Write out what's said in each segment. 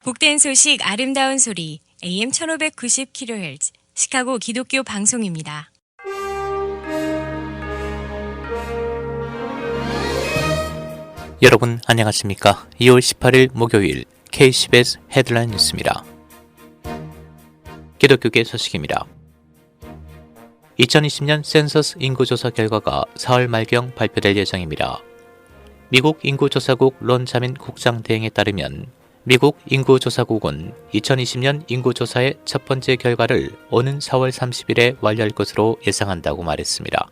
복된 소식 아름다운 소리 AM 1590kHz 시카고 기독교 방송입니다. 여러분 안녕하십니까? 2월 18일 목요일 KCBS 헤드라인 뉴스입니다. 기독교계 소식입니다. 2020년 센서스 인구조사 결과가 4월 말경 발표될 예정입니다. 미국 인구조사국 론 자민 국장 대행에 따르면 미국 인구조사국은 2020년 인구조사의 첫 번째 결과를 오는 4월 30일에 완료할 것으로 예상한다고 말했습니다.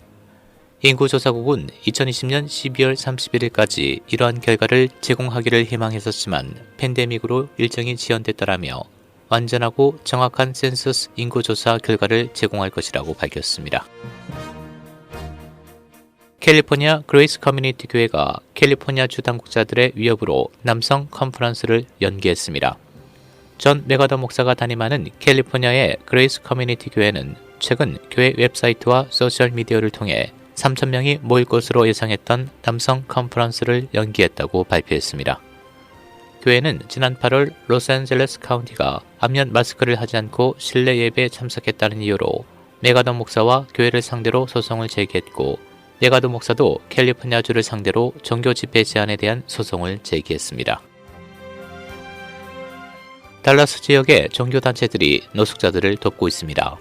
인구조사국은 2020년 12월 31일까지 이러한 결과를 제공하기를 희망했었지만 팬데믹으로 일정이 지연됐더라며 완전하고 정확한 센서스 인구조사 결과를 제공할 것이라고 밝혔습니다. 캘리포니아 그레이스 커뮤니티 교회가 캘리포니아 주 당국자들의 위협으로 남성 컨퍼런스를 연기했습니다. 전 메가더 목사가 담임하는 캘리포니아의 그레이스 커뮤니티 교회는 최근 교회 웹사이트와 소셜미디어를 통해 3,000명이 모일 것으로 예상했던 남성 컨퍼런스를 연기했다고 발표했습니다. 교회는 지난 8월 로스앤젤레스 카운티가 안면 마스크를 하지 않고 실내 예배에 참석했다는 이유로 메가더 목사와 교회를 상대로 소송을 제기했고 메가더 목사도 캘리포니아주를 상대로 종교 집회 제한에 대한 소송을 제기했습니다. 달라스 지역의 종교단체들이 노숙자들을 돕고 있습니다.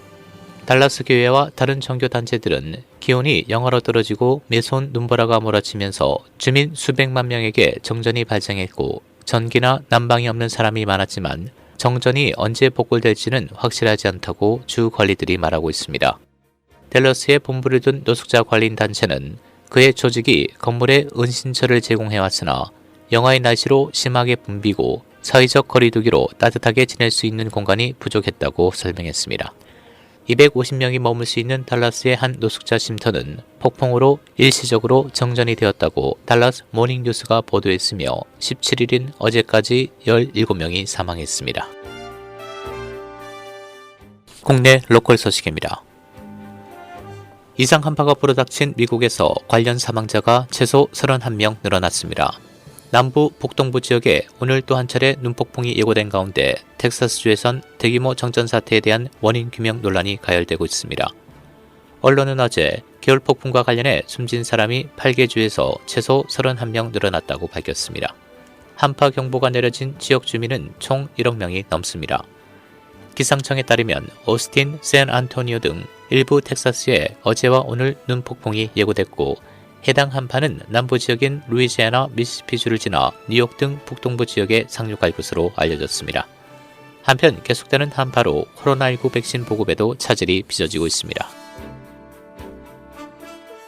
달라스 교회와 다른 종교단체들은 기온이 영하로 떨어지고 매서운 눈보라가 몰아치면서 주민 수백만 명에게 정전이 발생했고 전기나 난방이 없는 사람이 많았지만 정전이 언제 복구될지는 확실하지 않다고 주 관리들이 말하고 있습니다. 댈러스에 본부를 둔 노숙자 관리인 단체는 그의 조직이 건물에 은신처를 제공해왔으나 영하의 날씨로 심하게 붐비고 사회적 거리두기로 따뜻하게 지낼 수 있는 공간이 부족했다고 설명했습니다. 250명이 머물 수 있는 달라스의 한 노숙자 쉼터는 폭풍으로 일시적으로 정전이 되었다고 달라스 모닝뉴스가 보도했으며 17일인 어제까지 17명이 사망했습니다. 국내 로컬 소식입니다. 이상 한파가 불어닥친 미국에서 관련 사망자가 최소 31명 늘어났습니다. 남부 북동부 지역에 오늘 또 한 차례 눈폭풍이 예고된 가운데 텍사스주에선 대규모 정전 사태에 대한 원인 규명 논란이 가열되고 있습니다. 언론은 어제 겨울폭풍과 관련해 숨진 사람이 8개 주에서 최소 31명 늘어났다고 밝혔습니다. 한파 경보가 내려진 지역 주민은 총 1억 명이 넘습니다. 기상청에 따르면 오스틴, 샌안토니오 등 일부 텍사스에 어제와 오늘 눈폭풍이 예고됐고 해당 한파는 남부 지역인 루이지애나, 미시시피주를 지나 뉴욕 등 북동부 지역에 상륙할 것으로 알려졌습니다. 한편 계속되는 한파로 코로나19 백신 보급에도 차질이 빚어지고 있습니다.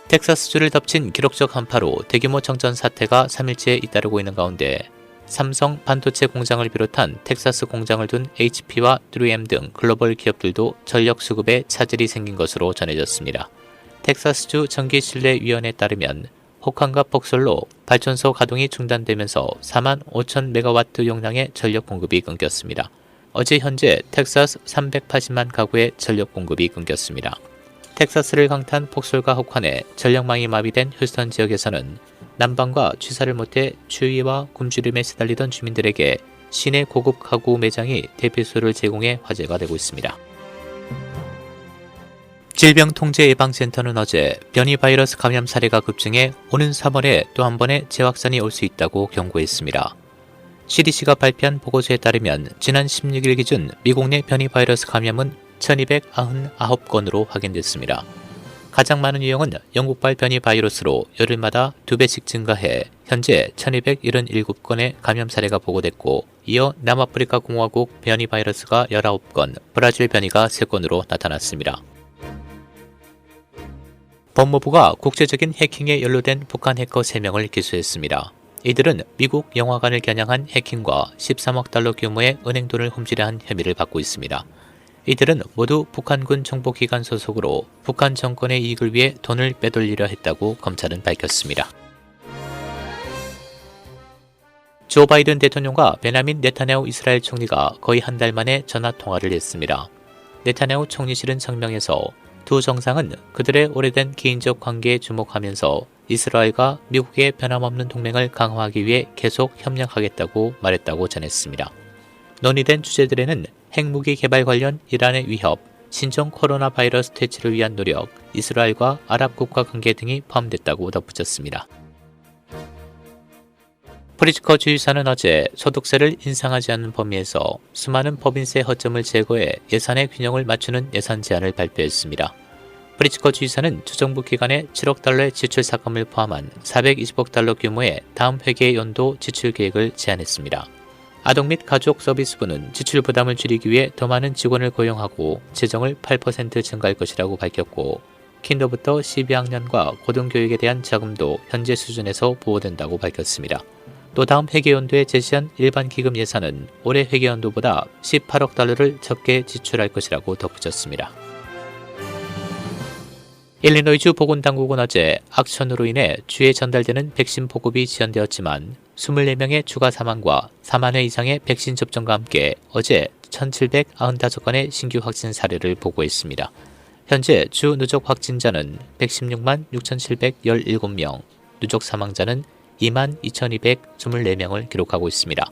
텍사스주를 덮친 기록적 한파로 대규모 정전 사태가 3일째 잇따르고 있는 가운데 삼성 반도체 공장을 비롯한 텍사스 공장을 둔 HP와 3M 등 글로벌 기업들도 전력 수급에 차질이 생긴 것으로 전해졌습니다. 텍사스주 전기실내위원회에 따르면 혹한과 폭설로 발전소 가동이 중단되면서 4만 5천 메가와트 용량의 전력 공급이 끊겼습니다. 어제 현재 텍사스 380만 가구의 전력 공급이 끊겼습니다. 텍사스를 강타한 폭설과 혹한에 전력망이 마비된 휴스턴 지역에서는 난방과 취사를 못해 추위와 굶주림에 시달리던 주민들에게 시내 고급 가구 매장이 대피소를 제공해 화제가 되고 있습니다. 질병통제예방센터는 어제 변이 바이러스 감염 사례가 급증해 오는 3월에 또 한 번의 재확산이 올 수 있다고 경고했습니다. CDC가 발표한 보고서에 따르면 지난 16일 기준 미국 내 변이 바이러스 감염은 1299건으로 확인됐습니다. 가장 많은 유형은 영국발 변이 바이러스로 열흘마다 2배씩 증가해 현재 1277건의 감염 사례가 보고됐고 이어 남아프리카 공화국 변이 바이러스가 19건, 브라질 변이가 3건으로 나타났습니다. 법무부가 국제적인 해킹에 연루된 북한 해커 3명을 기소했습니다. 이들은 미국 영화관을 겨냥한 해킹과 13억 달러 규모의 은행돈을 훔치려 한 혐의를 받고 있습니다. 이들은 모두 북한군 정보기관 소속으로 북한 정권의 이익을 위해 돈을 빼돌리려 했다고 검찰은 밝혔습니다. 조 바이든 대통령과 베냐민 네타냐후 이스라엘 총리가 거의 한 달 만에 전화통화를 했습니다. 네타냐후 총리실은 성명에서 두 정상은 그들의 오래된 개인적 관계에 주목하면서 이스라엘과 미국의 변함없는 동맹을 강화하기 위해 계속 협력하겠다고 말했다고 전했습니다. 논의된 주제들에는 핵무기 개발 관련 이란의 위협, 신종 코로나 바이러스 퇴치를 위한 노력, 이스라엘과 아랍 국가 관계 등이 포함됐다고 덧붙였습니다. 프리츠커 주지사는 어제 소득세를 인상하지 않는 범위에서 수많은 법인세 허점을 제거해 예산의 균형을 맞추는 예산 제안을 발표했습니다. 프리츠커 주지사는 주정부 기관에 7억 달러의 지출 삭감을 포함한 420억 달러 규모의 다음 회계 연도 지출 계획을 제안했습니다. 아동 및 가족 서비스부는 지출 부담을 줄이기 위해 더 많은 직원을 고용하고 재정을 8% 증가할 것이라고 밝혔고, 킨더부터 12학년과 고등교육에 대한 자금도 현재 수준에서 보호된다고 밝혔습니다. 또 다음 회계연도에 제시한 일반 기금 예산은 올해 회계연도보다 18억 달러를 적게 지출할 것이라고 덧붙였습니다. 일리노이주 보건당국은 어제 악천후로 인해 주에 전달되는 백신 보급이 지연되었지만 24명의 추가 사망과 4만 회 이상의 백신 접종과 함께 어제 1,795건의 신규 확진 사례를 보고했습니다. 현재 주 누적 확진자는 116만 6,717명, 누적 사망자는 2만 2,224명을 기록하고 있습니다.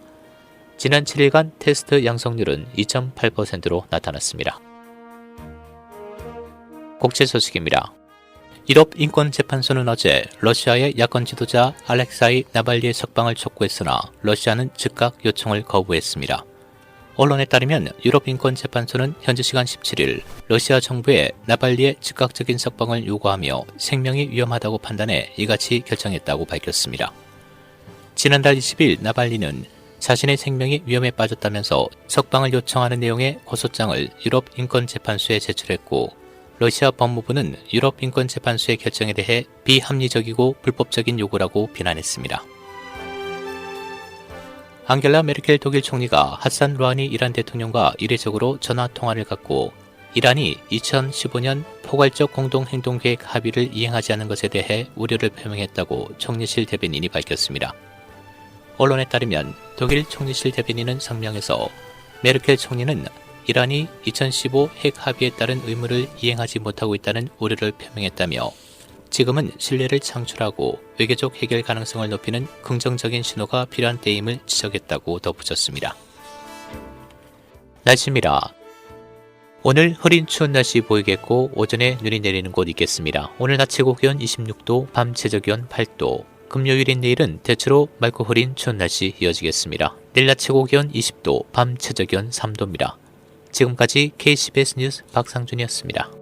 지난 7일간 테스트 양성률은 2.8%로 나타났습니다. 국제 소식입니다. 유럽 인권재판소는 어제 러시아의 야권 지도자 알렉사이 나발리의 석방을 촉구했으나 러시아는 즉각 요청을 거부했습니다. 언론에 따르면 유럽 인권재판소는 현지 시간 17일 러시아 정부에 나발리의 즉각적인 석방을 요구하며 생명이 위험하다고 판단해 이같이 결정했다고 밝혔습니다. 지난달 20일 나발리는 자신의 생명이 위험에 빠졌다면서 석방을 요청하는 내용의 고소장을 유럽 인권재판소에 제출했고, 러시아 법무부는 유럽 인권재판소의 결정에 대해 비합리적이고 불법적인 요구라고 비난했습니다. 앙겔라 메르켈 독일 총리가 하산 루하니 이란 대통령과 이례적으로 전화통화를 갖고 이란이 2015년 포괄적 공동행동계획 합의를 이행하지 않은 것에 대해 우려를 표명했다고 총리실 대변인이 밝혔습니다. 언론에 따르면 독일 총리실 대변인은 성명에서 메르켈 총리는 이란이 2015 핵 합의에 따른 의무를 이행하지 못하고 있다는 우려를 표명했다며 지금은 신뢰를 창출하고 외교적 해결 가능성을 높이는 긍정적인 신호가 필요한 때임을 지적했다고 덧붙였습니다. 날씨입니다. 오늘 흐린 추운 날씨 보이겠고 오전에 눈이 내리는 곳 있겠습니다. 오늘 낮 최고 기온 26도, 밤 최저 기온 8도. 금요일인 내일은 대체로 맑고 흐린 추운 날씨 이어지겠습니다. 내일 낮 최고 기온 20도, 밤 최저 기온 3도입니다. 지금까지 KCBS 뉴스 박상준이었습니다.